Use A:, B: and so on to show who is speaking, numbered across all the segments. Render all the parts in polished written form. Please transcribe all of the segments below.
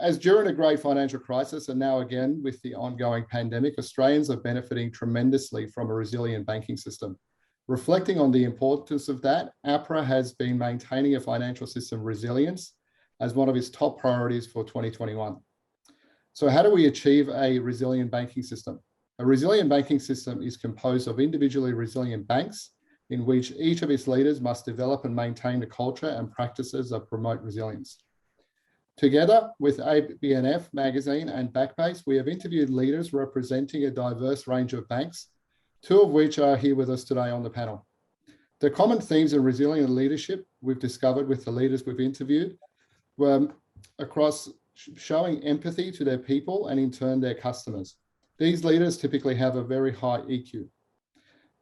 A: as during a great financial crisis and now again with the ongoing pandemic, Australians are benefiting tremendously from a resilient banking system. Reflecting on the importance of that, APRA has been maintaining a financial system resilience as one of its top priorities for 2021. So how do we achieve a resilient banking system? A resilient banking system is composed of individually resilient banks in which each of its leaders must develop and maintain the culture and practices that promote resilience. Together with ABNF magazine and Backbase, we have interviewed leaders representing a diverse range of banks, two of which are here with us today on the panel. The common themes in resilient leadership we've discovered with the leaders we've interviewed were across showing empathy to their people and in turn their customers. These leaders typically have a very high EQ.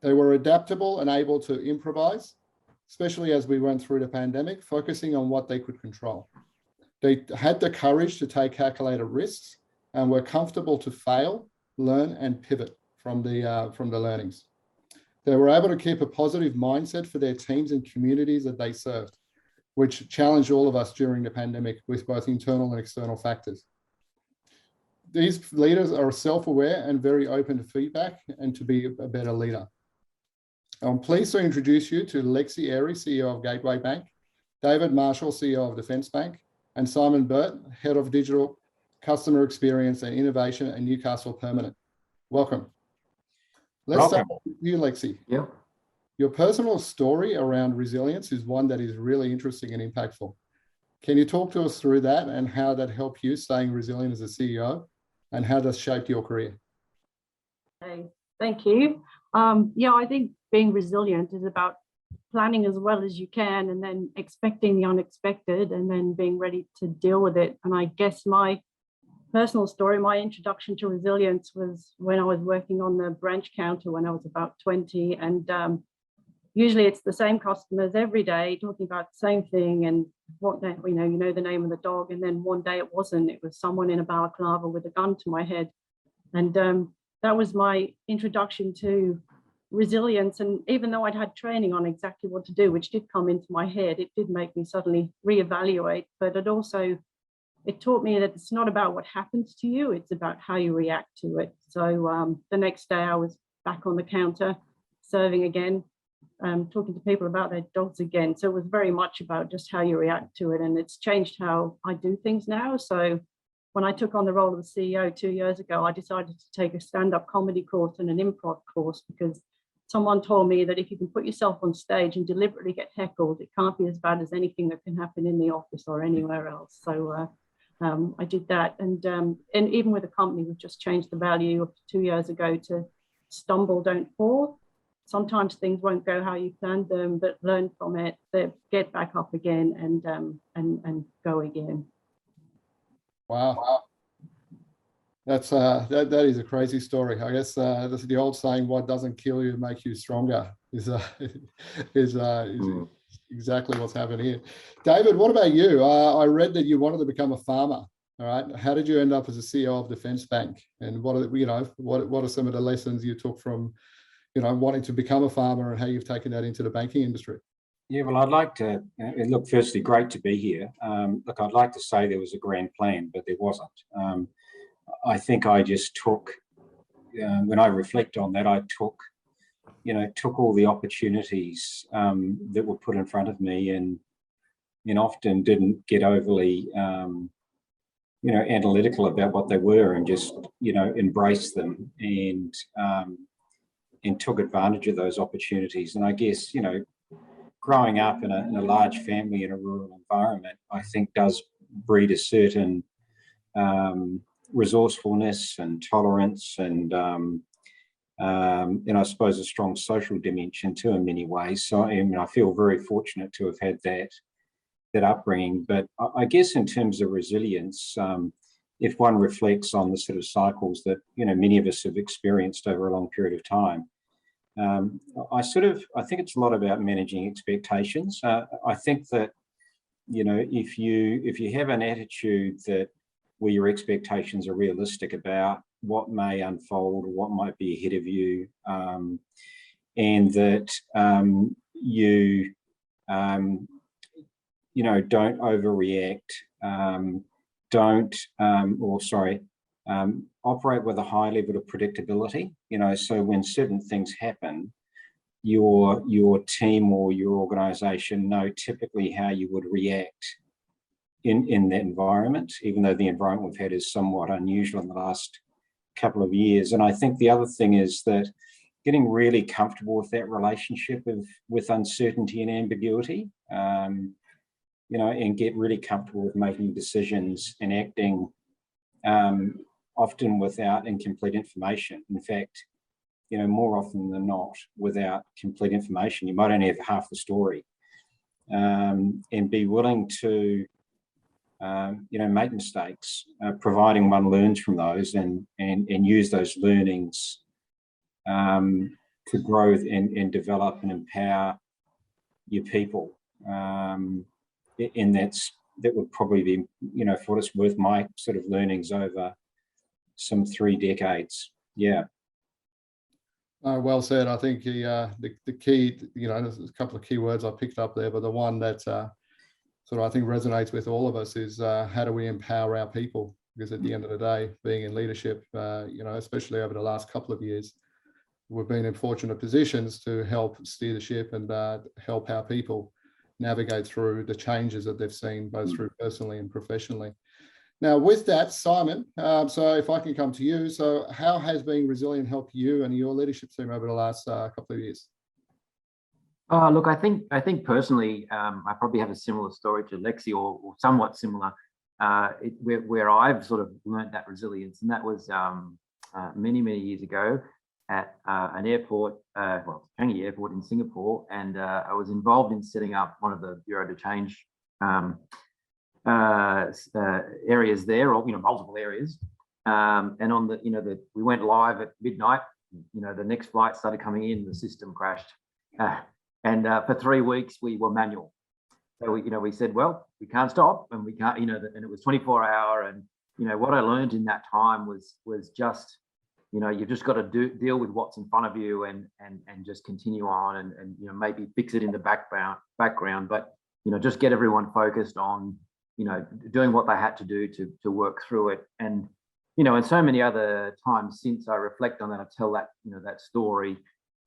A: They were adaptable and able to improvise, especially as we went through the pandemic, focusing on what they could control. They had the courage to take calculated risks and were comfortable to fail, learn, and pivot from the learnings. They were able to keep a positive mindset for their teams and communities that they served, which challenged all of us during the pandemic with both internal and external factors. These leaders are self-aware and very open to feedback and to be a better leader. I'm pleased to introduce you to Lexi Airey, CEO of Gateway Bank, David Marshall, CEO of Defence Bank, and Simon Burt, Head of Digital Customer Experience and Innovation at Newcastle Permanent. Welcome. Let's start with you, Lexi.
B: Yeah.
A: Your personal story around resilience is one that is really interesting and impactful. Can you talk to us through that and how that helped you staying resilient as a CEO and how that shaped your career?
C: Okay, thank you. Yeah, I think being resilient is about planning as well as you can and then expecting the unexpected and then being ready to deal with it. And I guess my personal story, my introduction to resilience was when I was working on the branch counter when I was about 20. And usually it's the same customers every day talking about the same thing and what you know the name of the dog. And then one day it wasn't. It was someone in a balaclava with a gun to my head. And that was my introduction to resilience. And even though I'd had training on exactly what to do, which did come into my head, it did make me suddenly reevaluate. But it taught me that it's not about what happens to you, it's about how you react to it. So the next day I was back on the counter, serving again, talking to people about their dogs again. So it was very much about just how you react to it. And it's changed how I do things now. So when I took on the role of the CEO 2 years ago, I decided to take a stand-up comedy course and an improv course because someone told me that if you can put yourself on stage and deliberately get heckled, it can't be as bad as anything that can happen in the office or anywhere else. So I did that. And even with the company, we've just changed the value of 2 years ago to stumble, don't fall. Sometimes things won't go how you planned them, but learn from it, get back up again and go again.
A: Wow. That's that is a crazy story. I guess that's the old saying, what doesn't kill you make you stronger is exactly what's happened here. David, what about you? I read that you wanted to become a farmer. All right. How did you end up as a CEO of Defence Bank? And what are some of the lessons you took from, wanting to become a farmer and how you've taken that into the banking industry?
B: Yeah, well, I'd like to, look, firstly, great to be here. Look, I'd like to say there was a grand plan, but there wasn't. I think I just took, when I reflect on that, I took all the opportunities that were put in front of me and often didn't get overly, analytical about what they were and just, embraced them and took advantage of those opportunities. And I guess, growing up in a large family in a rural environment, I think does breed a certain resourcefulness and tolerance and I suppose a strong social dimension too in many ways. So I feel very fortunate to have had that upbringing. But I guess in terms of resilience, if one reflects on the sort of cycles that many of us have experienced over a long period of time, I think it's a lot about managing expectations. I think that if you have an attitude that where your expectations are realistic about what may unfold or what might be ahead of you, and that you don't overreact, don't, operate with a high level of predictability. So when certain things happen, your team or your organization know typically how you would react in that environment, even though the environment we've had is somewhat unusual in the last couple of years. And I think the other thing is that getting really comfortable with that relationship with uncertainty and ambiguity, and get really comfortable with making decisions and acting often without incomplete information. In fact, more often than not, without complete information, you might only have half the story, and be willing to make mistakes, providing one learns from those and use those learnings to grow and develop and empower your people. And that would probably be, for what it's worth, my sort of learnings over some 3 decades. Yeah.
A: Well said. I think the key, there's a couple of key words I picked up there, but the one that sort of I think resonates with all of us is how do we empower our people? Because at the end of the day, being in leadership, especially over the last couple of years, we've been in fortunate positions to help steer the ship and help our people navigate through the changes that they've seen, both through personally and professionally. Now, with that, Simon, so if I can come to you, so how has being resilient helped you and your leadership team over the last couple of years?
D: Look, I think personally, I probably have a similar story to Lexi, or somewhat similar, where I've sort of learned that resilience, and that was many years ago at an airport, Changi Airport in Singapore, and I was involved in setting up one of the bureau de change areas there, or multiple areas, and on the we went live at midnight. The next flight started coming in, the system crashed. And for 3 weeks we were manual. So we said, well, we can't stop, and we can't, and it was 24-hour. And what I learned in that time was just, you've just got to deal with what's in front of you and just continue on and maybe fix it in the background, but just get everyone focused on doing what they had to do to work through it. And and so many other times since I reflect on that, I tell that that story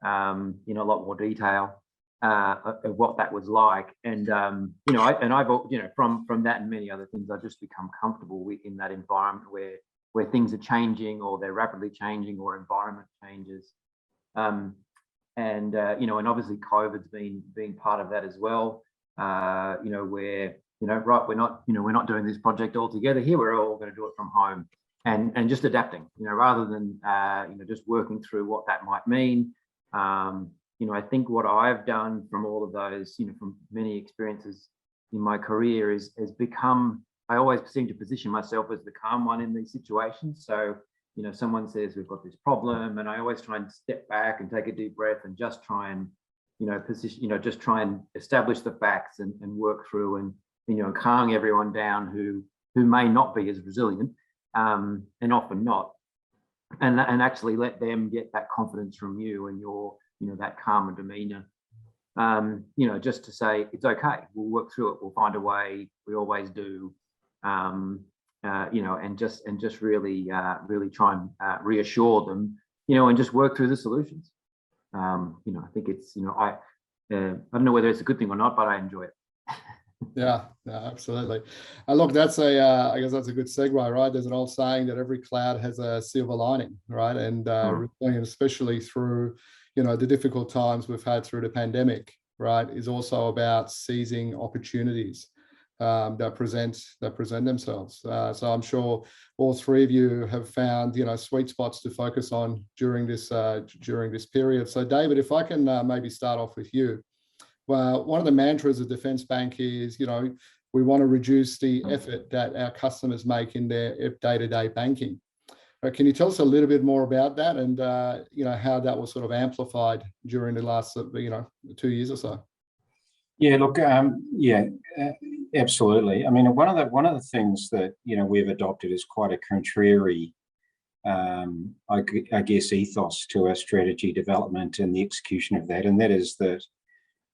D: in a lot more detail. Of what that was like, and I've from that and many other things, I've just become comfortable in that environment where things are changing, or they're rapidly changing, or environment changes, and obviously COVID's been part of that as well. Where right, we're not doing this project all together here, we're all going to do it from home, and just adapting, rather than just working through what that might mean. I think what I've done from all of those, from many experiences in my career has become, I always seem to position myself as the calm one in these situations. So, someone says we've got this problem, and I always try and step back and take a deep breath and just try and, just try and establish the facts and work through and, calming everyone down who may not be as resilient, and often not, and actually let them get that confidence from you and your, that calmer demeanor, just to say, it's okay, we'll work through it, we'll find a way, we always do, and just really try and reassure them, and just work through the solutions. I think it's, I don't know whether it's a good thing or not, but I enjoy it.
A: Yeah, absolutely. Look, that's I guess that's a good segue, right? There's an old saying that every cloud has a silver lining, right? And especially through the difficult times we've had through the pandemic, right, is also about seizing opportunities that present themselves. So I'm sure all 3 of you have found sweet spots to focus on during this period. So David, if I can maybe start off with you. Well, one of the mantras of Defence Bank is we want to reduce the effort that our customers make in their day-to-day banking. Can you tell us a little bit more about that, and how that was sort of amplified during the last 2 years or so?
B: Yeah, look, absolutely. I mean, one of the things that we've adopted is quite a contrary, I guess, ethos to our strategy development and the execution of that, and that is that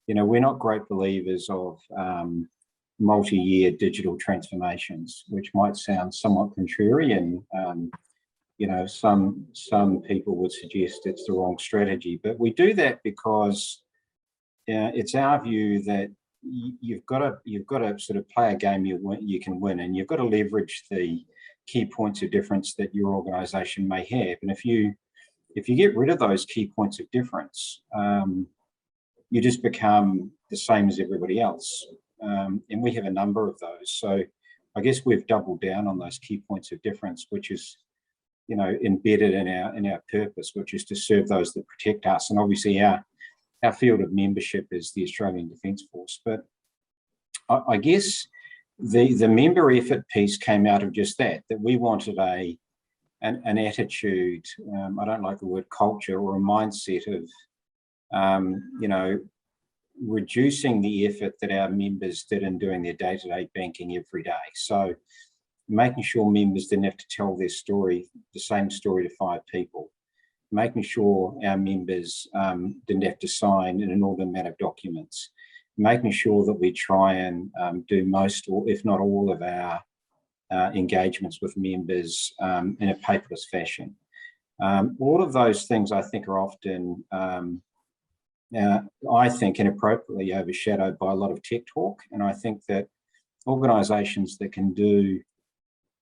B: we're not great believers of multi-year digital transformations, which might sound somewhat contrarian. Some people would suggest it's the wrong strategy, but we do that because it's our view that you've got to sort of play a game you can win, and you've got to leverage the key points of difference that your organisation may have. And if you get rid of those key points of difference, you just become the same as everybody else. And we have a number of those. So I guess we've doubled down on those key points of difference, which is, embedded in our purpose, which is to serve those that protect us. And obviously our field of membership is the Australian Defence Force. But I guess the member effort piece came out of just that we wanted an attitude, I don't like the word culture, or a mindset of, reducing the effort that our members did in doing their day-to-day banking every day. So making sure members didn't have to tell their story, the same story, to 5 people, making sure our members didn't have to sign an inordinate amount of documents, making sure that we try and do most, or if not all, of our engagements with members in a paperless fashion. All of those things, I think, are often, inappropriately overshadowed by a lot of tech talk. And I think that organisations that can do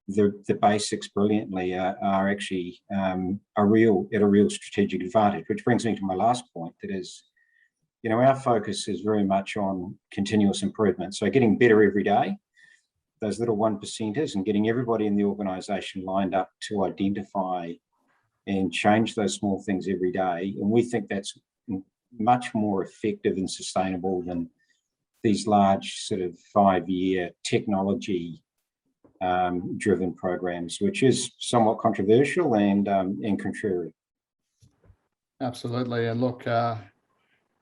B: the basics brilliantly are actually at a real strategic advantage, which brings me to my last point. That is, our focus is very much on continuous improvement. So getting better every day, those little 1%ers, and getting everybody in the organisation lined up to identify and change those small things every day. And we think that's much more effective and sustainable than these large sort of 5-year technology driven programs, which is somewhat controversial and contrary.
A: Absolutely. And look,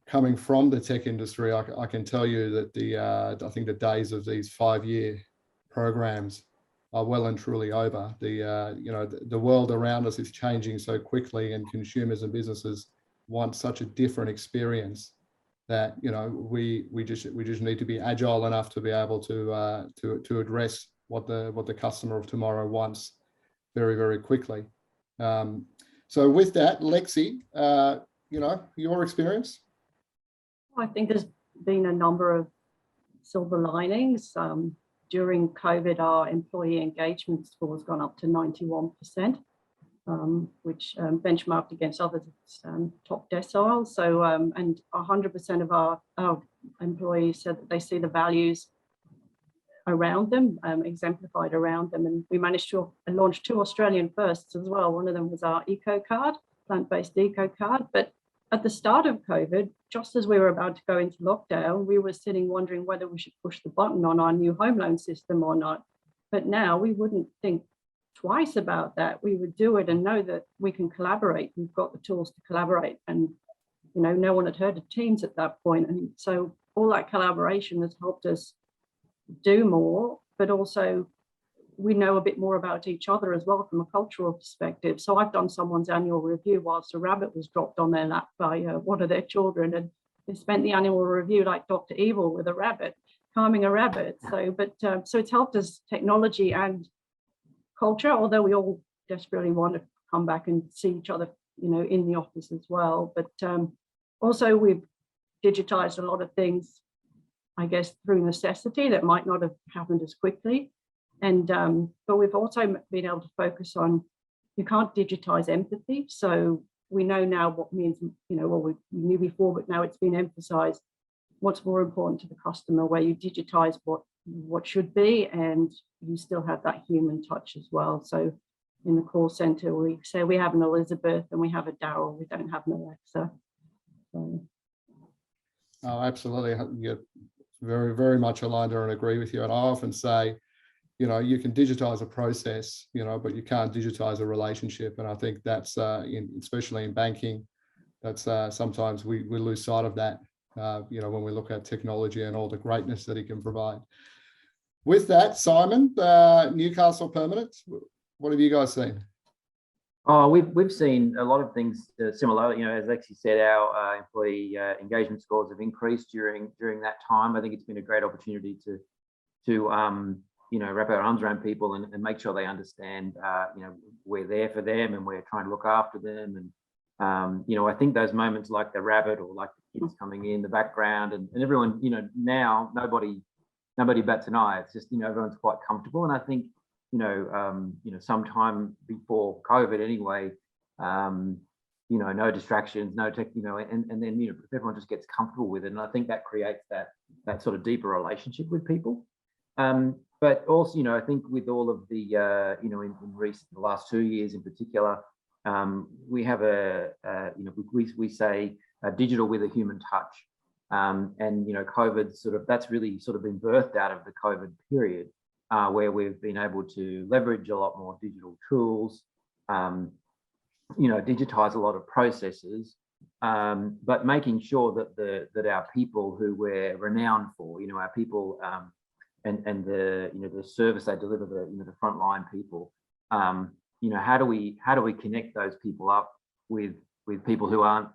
A: coming from the tech industry, I can tell you that I think the days of these 5-year programs are well and truly over. The world around us is changing so quickly, and consumers and businesses want such a different experience that we just need to be agile enough to be able to address what the customer of tomorrow wants very, very quickly. So with that, Lexi, your experience?
C: I think there's been a number of silver linings. During COVID, our employee engagement score has gone up to 91%, which benchmarked against others, top decile. So, and 100% of our employees said that they see the values around them, exemplified around them. And we managed to launch 2 Australian firsts as well. One of them was our eco card, plant-based eco card. But at the start of COVID, just as we were about to go into lockdown, we were sitting wondering whether we should push the button on our new home loan system or not. But now we wouldn't think twice about that. We would do it and know that we can collaborate. We've got the tools to collaborate, and no one had heard of Teams at that point. And so all that collaboration has helped us do more, but also we know a bit more about each other as well from a cultural perspective. So I've done someone's annual review whilst a rabbit was dropped on their lap by one of their children, and they spent the annual review like Dr. Evil with a rabbit, calming a rabbit. So it's helped us, technology and culture, although we all desperately want to come back and see each other, in the office as well. But also we've digitized a lot of things, I guess, through necessity that might not have happened as quickly. And but we've also been able to focus on, you can't digitize empathy. So we know now what means, well, we knew before, but now it's been emphasized what's more important to the customer, where you digitize what should be, and you still have that human touch as well. So in the call center, we say we have an Elizabeth and we have a Daryl, we don't have an Alexa. So.
A: Oh, absolutely. You're very, very much aligned and agree with you. And I often say, you can digitize a process, but you can't digitize a relationship. And I think that's, especially in banking, that's sometimes we lose sight of that, when we look at technology and all the greatness that it can provide. With that, Simon, Newcastle Permanent, what have you guys seen?
D: Oh, we've seen a lot of things similar. As Lexi said, our employee engagement scores have increased during that time. I think it's been a great opportunity to wrap our arms around people and make sure they understand, we're there for them and we're trying to look after them. And, I think those moments like the rabbit or like the kids coming in the background and everyone, now nobody bats an eye. It's just, everyone's quite comfortable. And I think, sometime before COVID anyway, no distractions, no tech, and then, everyone just gets comfortable with it. And I think that creates that sort of deeper relationship with people. But also, I think with all of the, in the last 2 years in particular, we have we say digital with a human touch. And, COVID that's really sort of been birthed out of the COVID period, where we've been able to leverage a lot more digital tools, digitize a lot of processes, but making sure that our people who we're renowned for, our people, and the service they deliver, the frontline people, how do we connect those people up with people who aren't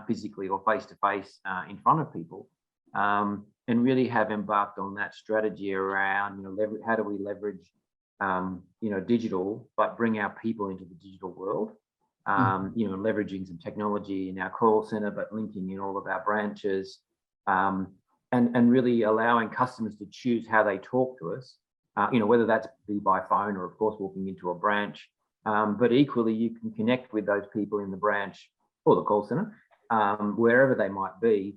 D: physically or face to face in front of people, and really have embarked on that strategy around how do we leverage digital but bring our people into the digital world, leveraging some technology in our call center but linking in all of our branches, and really allowing customers to choose how they talk to us, whether that's be by phone or of course walking into a branch, but equally you can connect with those people in the branch or the call center, wherever they might be,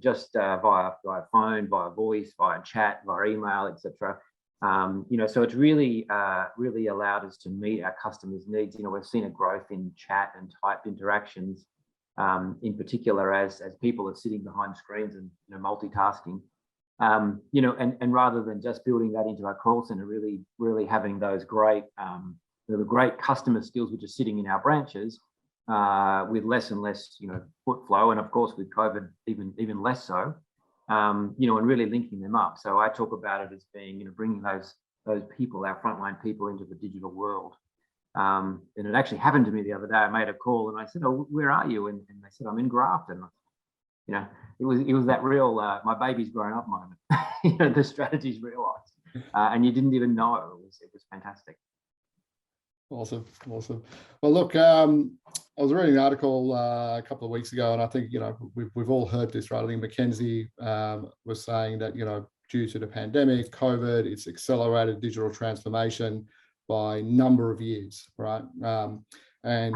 D: just via phone, via voice, via chat, via email, etc. So it's really allowed us to meet our customers' needs. We've seen a growth in chat and typed interactions, in particular as people are sitting behind screens and multitasking. And rather than just building that into our call center, really having those great the great customer skills which are sitting in our branches, with less and less foot flow, and of course with COVID even less so, and really linking them up. So I talk about it as being bringing those people, our frontline people, into the digital world. And it actually happened to me the other day. I made a call and I said, "Oh, where are you?" And they said, "I'm in Grafton." It was that real my baby's growing up moment. The strategy's realised, and you didn't even know. It was fantastic.
A: Awesome. Well, look, I was reading an article a couple of weeks ago, and I think we've all heard this, right? I think McKinsey was saying that due to the pandemic, COVID, it's accelerated digital transformation by a number of years, right? And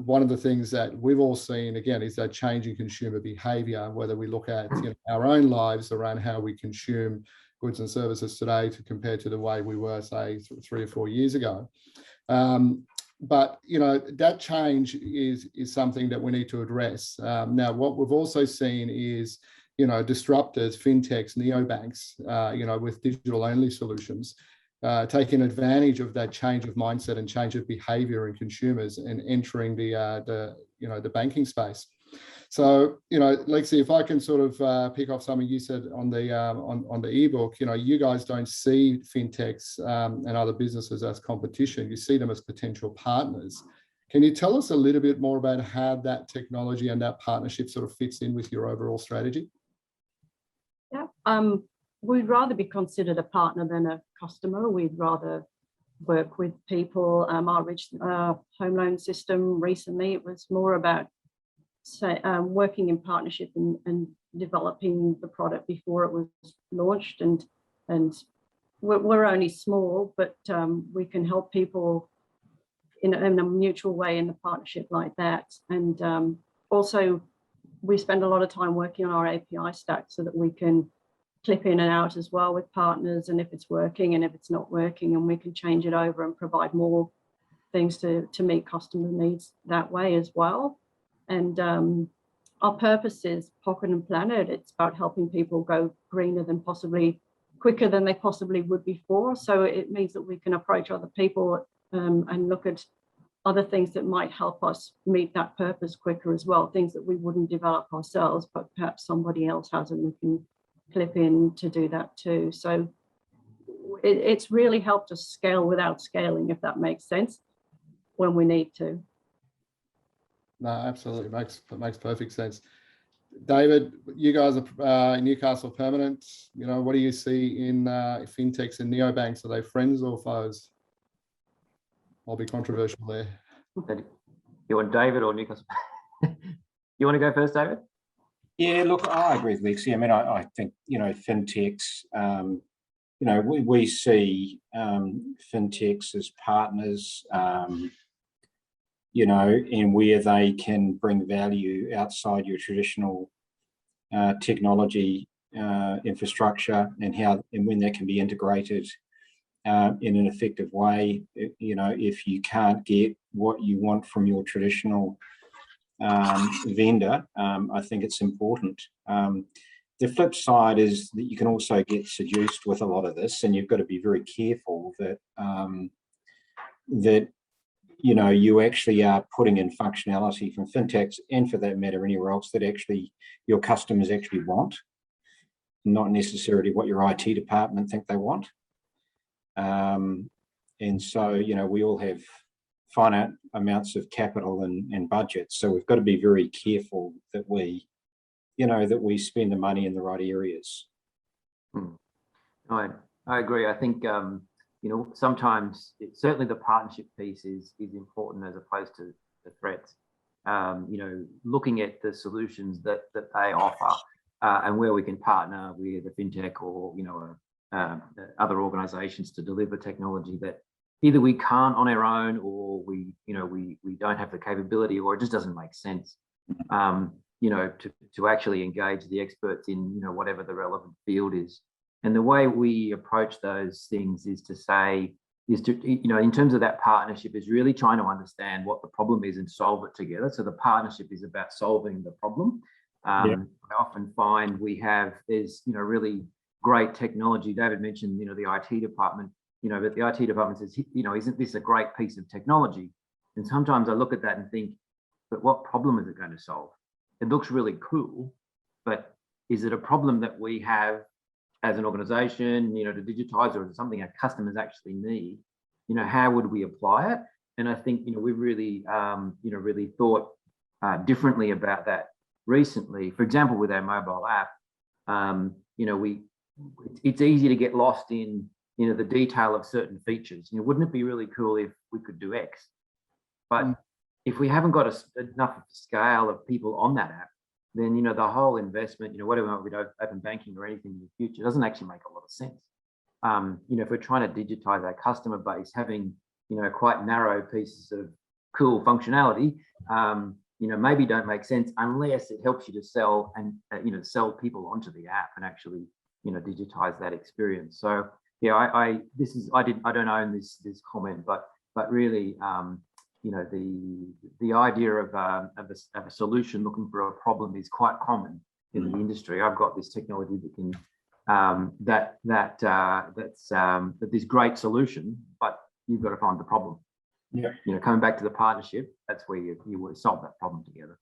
A: one of the things that we've all seen again is that change in consumer behaviour, whether we look at our own lives around how we consume goods and services today to compare to the way we were, say, 3 or 4 years ago. But that change is something that we need to address. Now, what we've also seen is disruptors, fintechs, neobanks, with digital-only solutions, taking advantage of that change of mindset and change of behaviour in consumers and entering the banking space. So, Lexi, if I can sort of pick off something you said on the ebook, you guys don't see fintechs and other businesses as competition. You see them as potential partners. Can you tell us a little bit more about how that technology and that partnership sort of fits in with your overall strategy?
C: Yeah, we'd rather be considered a partner than a customer. We'd rather work with people. Our rich home loan system recently, it was more about working in partnership and developing the product before it was launched, and we're only small, but we can help people in a mutual way in a partnership like that. And also we spend a lot of time working on our API stack so that we can clip in and out as well with partners, and if it's working and if it's not working, and we can change it over and provide more things to meet customer needs that way as well. And our purpose is Pocket and Planet. It's about helping people go greener than possibly quicker than they possibly would before. So it means that we can approach other people and look at other things that might help us meet that purpose quicker as well, things that we wouldn't develop ourselves, but perhaps somebody else has, and we can clip in to do that too. So it's really helped us scale without scaling, if that makes sense, when we need to.
A: No, absolutely. It makes perfect sense. David, you guys are Newcastle permanent. You know, what do you see in fintechs and neobanks? Are they friends or foes? I'll be controversial there.
D: You want David or Newcastle? You want to go first, David?
B: Yeah, look, I agree with Lexi. I mean, I think, you know, fintechs, you know, we see fintechs as partners, you know, and where they can bring value outside your traditional technology infrastructure, and how and when that can be integrated in an effective way. You know, if you can't get what you want from your traditional vendor, I think it's important. The flip side is that you can also get seduced with a lot of this, and you've got to be very careful that that you know, you actually are putting in functionality from fintechs, and for that matter anywhere else, that actually your customers actually want, not necessarily what your IT department think they want. And so, you know, we all have finite amounts of capital and budgets, so we've got to be very careful that we, you know, that we spend the money in the right areas.
D: I agree. I think you know, sometimes certainly the partnership piece is important as opposed to the threats. You know, looking at the solutions that they offer and where we can partner with a fintech or, you know, other organisations to deliver technology that either we can't on our own, or we don't have the capability, or it just doesn't make sense. You know, to actually engage the experts in, you know, whatever the relevant field is. And the way we approach those things is to, you know, in terms of that partnership, is really trying to understand what the problem is and solve it together. So the partnership is about solving the problem. I often find there's, you know, really great technology. David mentioned, you know, the IT department, you know, but the IT department says, you know, isn't this a great piece of technology? And sometimes I look at that and think, but what problem is it going to solve? It looks really cool, but is it a problem that we have as an organization, you know, to digitize, or is it something our customers actually need? You know, how would we apply it? And I think, you know, we've really, you know, really thought differently about that recently. For example, with our mobile app, you know, it's easy to get lost in, you know, the detail of certain features. You know, wouldn't it be really cool if we could do X? But if we haven't got enough scale of people on that app, then, you know, the whole investment, you know, whatever we do, open banking or anything in the future, doesn't actually make a lot of sense. You know, if we're trying to digitize our customer base, having, you know, quite narrow pieces of cool functionality, you know, maybe don't make sense unless it helps you to sell and, you know, sell people onto the app and actually, you know, digitize that experience. So yeah, I don't own this comment, but really, you know, the idea of a solution looking for a problem is quite common in the industry. I've got this technology that can that's this great solution, but you've got to find the problem.
B: Yeah.
D: You know, coming back to the partnership, that's where you would solve that problem together.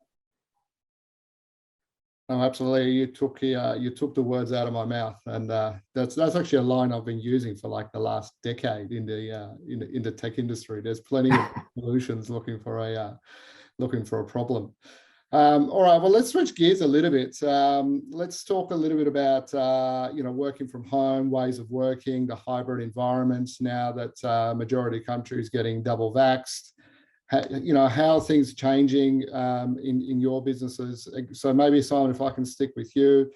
A: Oh, absolutely. You took the words out of my mouth, and that's actually a line I've been using for like the last decade in the tech industry. There's plenty of solutions looking for a problem. All right, well, let's switch gears a little bit. Let's talk a little bit about you know, working from home, ways of working, the hybrid environments now that majority of countries getting double vaxxed. You know, how are things changing in your businesses? So maybe, Simon, if I can stick with you,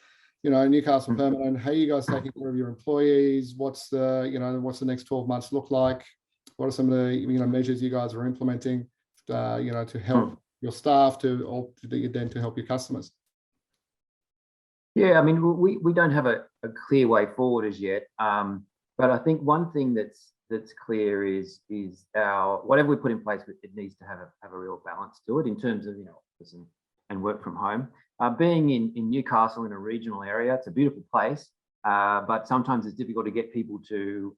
A: you know, Newcastle permanent, how are you guys taking care of your employees? What's the next 12 months look like? What are some of the, you know, measures you guys are implementing, you know, to help your staff to help your customers?
D: Yeah, I mean, we don't have a clear way forward as yet, but I think one thing that's clear is our, whatever we put in place, it needs to have a real balance to it in terms of, you know, office and work from home. Being in Newcastle, in a regional area, it's a beautiful place, but sometimes it's difficult to get people to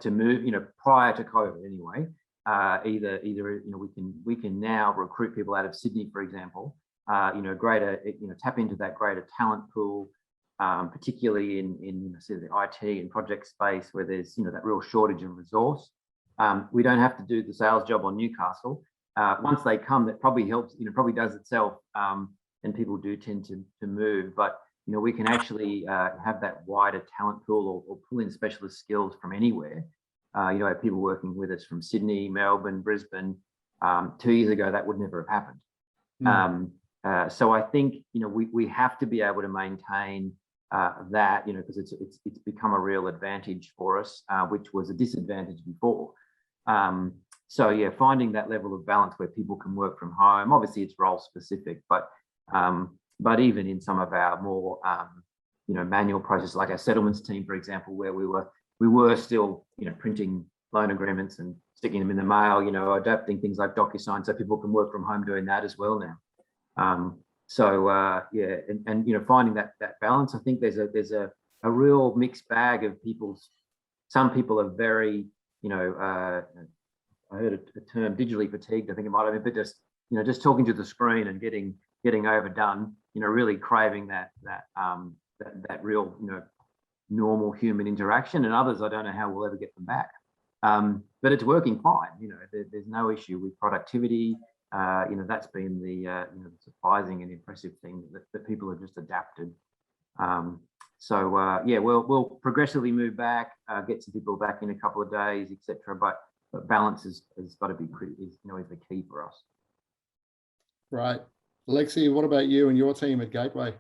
D: move, you know, prior to COVID anyway. Either you know, we can now recruit people out of Sydney, for example, you know, tap into that greater talent pool, particularly in sort of the IT and project space where there's, you know, that real shortage of resource. We don't have to do the sales job on Newcastle. Once they come, that probably helps, you know, probably does itself. and people do tend to move. But we can actually have that wider talent pool, or pull in specialist skills from anywhere. Have people working with us from Sydney, Melbourne, Brisbane. 2 years ago, that would never have happened. So I think we have to be able to maintain that, because it's become a real advantage for us, which was a disadvantage before. So yeah, finding that level of balance where people can work from home. Obviously, it's role specific, but even in some of our more manual processes, like our settlements team, for example, where we were still printing loan agreements and sticking them in the mail, adapting things like DocuSign so people can work from home doing that as well now. Yeah, and finding that balance. I think there's a real mixed bag of people's. Some people are very, I heard a term, digitally fatigued, I think it might have been, but just talking to the screen and getting overdone, really craving that real, normal human interaction. And others, I don't know how we'll ever get them back. But it's working fine. There's no issue with productivity. That's been the surprising and impressive thing that people have just adapted. Yeah, we'll progressively move back, get some people back in a couple of days, etc. But balance has got to be is the key for us.
A: Right. Lexi, what about you and your team at Gateway?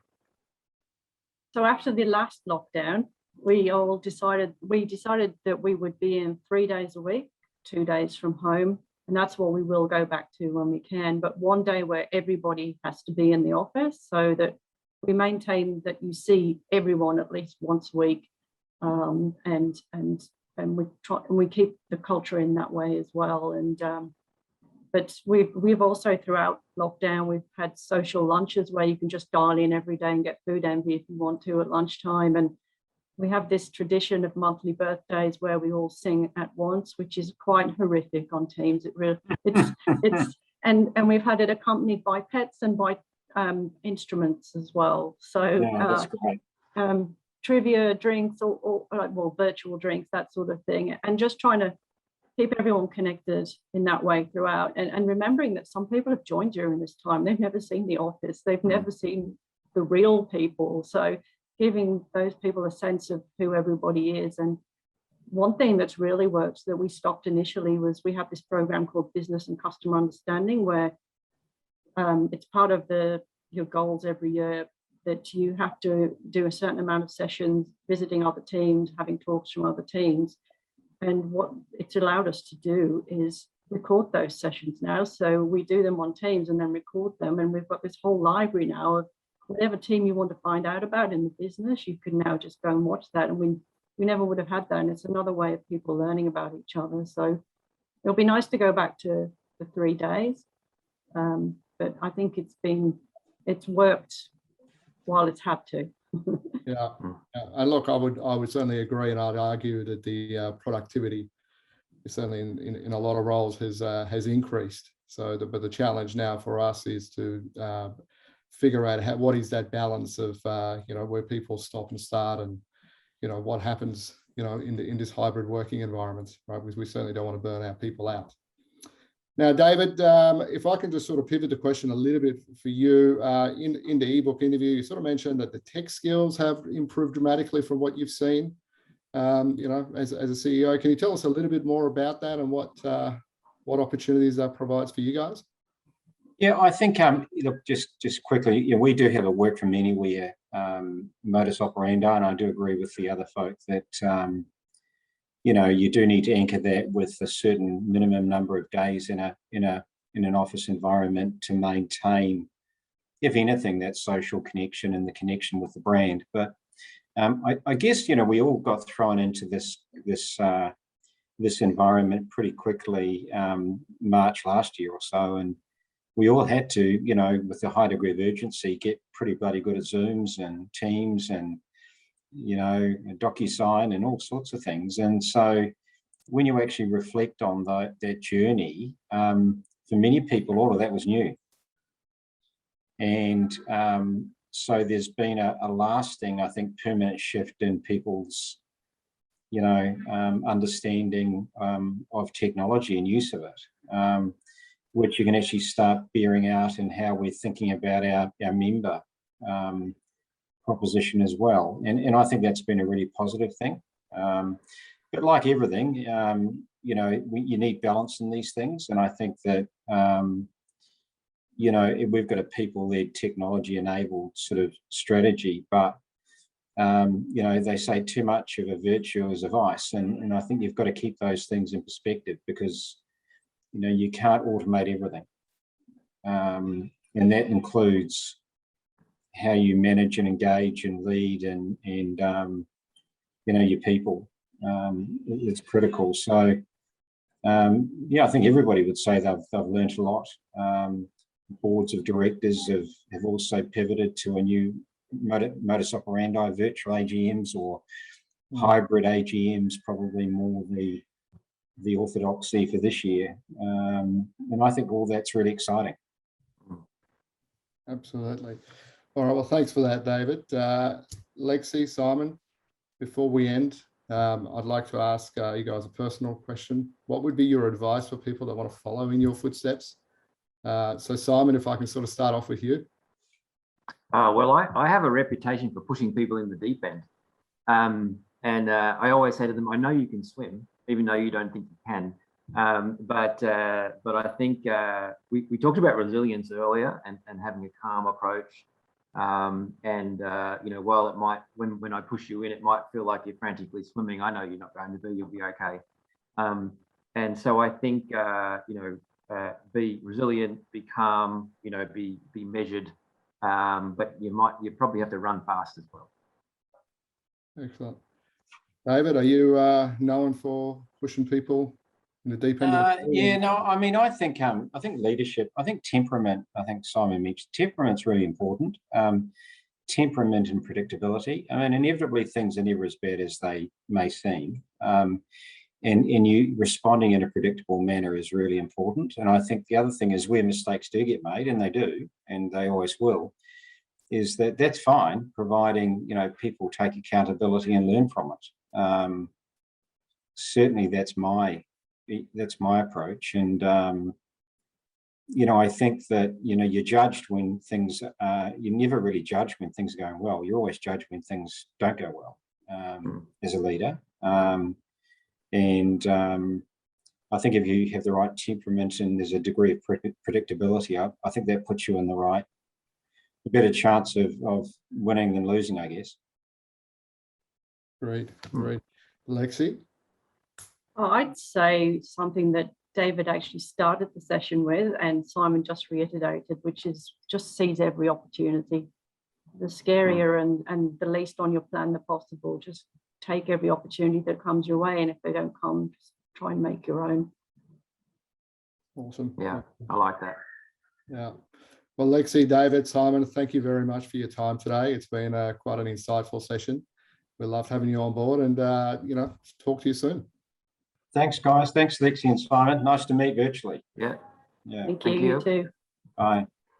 C: So after the last lockdown, we decided that we would be in 3 days a week, 2 days from home. And that's what we will go back to when we can. But one day where everybody has to be in the office, so that we maintain that you see everyone at least once a week, and we keep the culture in that way as well. And but we've also, throughout lockdown, we've had social lunches where you can just dial in every day and get food envy if you want to at lunchtime. And we have this tradition of monthly birthdays where we all sing at once, which is quite horrific on Teams. And we've had it accompanied by pets and by instruments as well. So
B: that's great.
C: Trivia, drinks, or virtual drinks, that sort of thing, and just trying to keep everyone connected in that way throughout. And remembering that some people have joined during this time, they've never seen the office, they've never seen the real people. So giving those people a sense of who everybody is. And one thing that's really worked that we stopped initially was we have this program called Business and Customer Understanding, where it's part of your goals every year that you have to do a certain amount of sessions, visiting other teams, having talks from other teams. And what it's allowed us to do is record those sessions now. So we do them on Teams and then record them. And we've got this whole library now of whatever team you want to find out about in the business, you can now just go and watch that. And we never would have had that. And it's another way of people learning about each other. So it'll be nice to go back to the 3 days. But I think it's worked while it's had to.
A: Yeah. And look, I would certainly agree, and I'd argue that the productivity certainly in a lot of roles has increased. So but the challenge now for us is to figure out what is that balance of where people stop and start, and what happens in this hybrid working environment, right? Because we certainly don't want to burn our people out. Now, David, if I can just sort of pivot the question a little bit for you, in the ebook interview, you sort of mentioned that the tech skills have improved dramatically from what you've seen, as a CEO. Can you tell us a little bit more about that and what opportunities that provides for you guys?
B: Yeah, I think look, just quickly, we do have a work from anywhere modus operandi, and I do agree with the other folk that you do need to anchor that with a certain minimum number of days in an office environment to maintain, if anything, that social connection and the connection with the brand. But I guess we all got thrown into this environment pretty quickly, March last year or so, and we all had to, with a high degree of urgency, get pretty bloody good at Zooms and Teams and DocuSign and all sorts of things. And so when you actually reflect on that journey, for many people, all of that was new. And so there's been a lasting, I think, permanent shift in people's, understanding of technology and use of it. which you can actually start bearing out in how we're thinking about our member proposition as well. And I think that's been a really positive thing. But like everything, you know, you need balance in these things. And I think that, you know, we've got a people-led, technology-enabled sort of strategy, but, you know, they say too much of a virtue is a vice. And I think you've got to keep those things in perspective, because, you know, you can't automate everything. And that includes how you manage and engage and lead and you know, your people. It's critical. So, yeah, I think everybody would say they've learned a lot. Boards of directors have also pivoted to a new modus operandi, virtual AGMs or hybrid AGMs, probably more the orthodoxy for this year. And I think all that's really exciting.
A: Absolutely. All right, well, thanks for that, David. Lexi, Simon, before we end, I'd like to ask you guys a personal question. What would be your advice for people that want to follow in your footsteps? So Simon, if I can sort of start off with you.
D: Well, I have a reputation for pushing people in the deep end. And I always say to them, I know you can swim, even though you don't think you can. But I think we talked about resilience earlier and having a calm approach. You know, while it might, when I push you in, it might feel like you're frantically swimming. I know you're not going to be, you'll be okay. And so I think, you know, be resilient, be calm, you know, be measured, but you probably have to run fast as well.
A: Excellent. David, are you known for pushing people in the deep end of the pool?
B: Yeah, no, I mean, I think leadership, I think temperament, I think Simon mentioned, temperament's really important. Temperament and predictability. I mean, inevitably things are never as bad as they may seem. And you responding in a predictable manner is really important. And I think the other thing is where mistakes do get made, and they do, and they always will, is that's fine, providing, you know, people take accountability and learn from it. Certainly that's my approach. And, you know, I think that, you know, you're judged when things, you never really judge when things are going well. You're always judged when things don't go well as a leader. I think if you have the right temperament and there's a degree of predictability, I think that puts you in a better chance of winning than losing, I guess.
A: Great, great. Lexi?
C: I'd say something that David actually started the session with and Simon just reiterated, which is just seize every opportunity. The scarier and the least on your plan the possible. Just take every opportunity that comes your way, and if they don't come, just try and make your own.
A: Awesome.
D: Yeah, I like that.
A: Yeah. Well, Lexi, David, Simon, thank you very much for your time today. It's been quite an insightful session. We love having you on board, and you know, talk to you soon.
B: Thanks, guys. Thanks, Lexi and Simon. Nice to meet virtually.
D: Yeah.
C: Thank you. You too.
B: Bye.